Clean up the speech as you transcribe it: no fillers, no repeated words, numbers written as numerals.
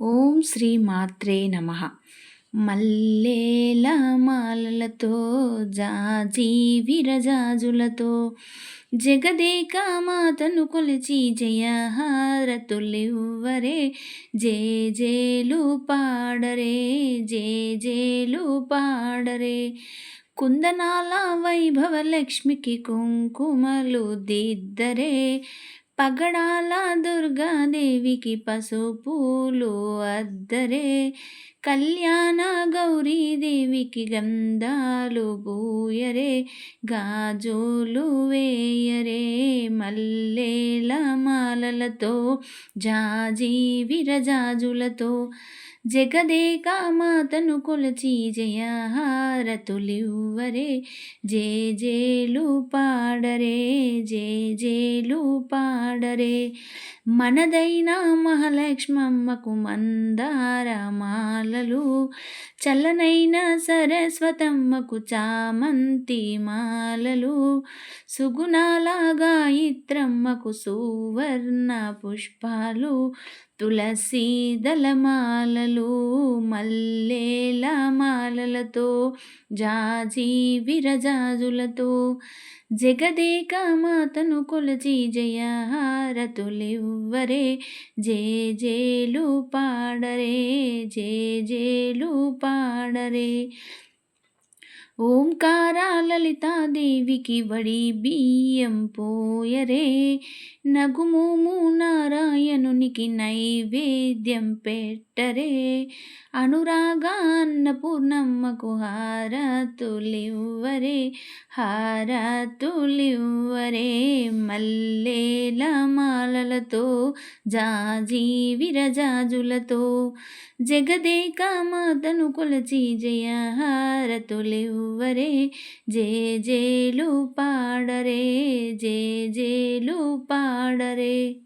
ఓం శ్రీ మాత్రే నమః. మల్లేల మాలలతో జాజి విరజాజులతో జగదేక మాతను కొలిచి జయహారతులివ్వరే, జేజేలు పాడరే, జేజేలు పాడరే. కుందనాల వైభవ లక్ష్మికి కుంకుమలు దిద్దరే, పగడాల దుర్గాదేవికి పసుపూలు అద్దరే, కళ్యాణ గౌరీదేవికి గంధాలు పూయరే, గాజులు వేయరే. మల్లేల మాలలతో జాజి విరజాజులతో జగదేక మాతను కొలచి జయహారతులివ్వరే, జేజేలు పాడరే, జేజేలు పాడరే. మనదైన మహాలక్ష్మమ్మకు మందార మాలలు, చల్లనైన సరస్వతమ్మకు చామంతి మాలలు, సుగుణాల గాయత్రమ్మకు సువర్ణ పుష్పాలు, తులసి దళమాలలు. మల్లేల మాలలతో జాజి విరజాజులతో జగదేక మాతను కొలచి జయహారతులివ్వరే, జేజేలు పాడరే, జేజేలు పాడరే. ఓంకార లలితాదేవికి వడి బియ్యం పోయరే, నగుమోము నారాయణునికి నైవేద్యం పెట్టరే, అనురాగ అన్నపూర్ణమ్మకు హారతులివ్వరే, హారతులివ్వరే. మల్లేల మాలలతో జాజి విరజాజులతో జగదేక మాతను కొలచి జయహారతులివ్వరే, జేజేలు పాడరే, జేజేలు పాడరే.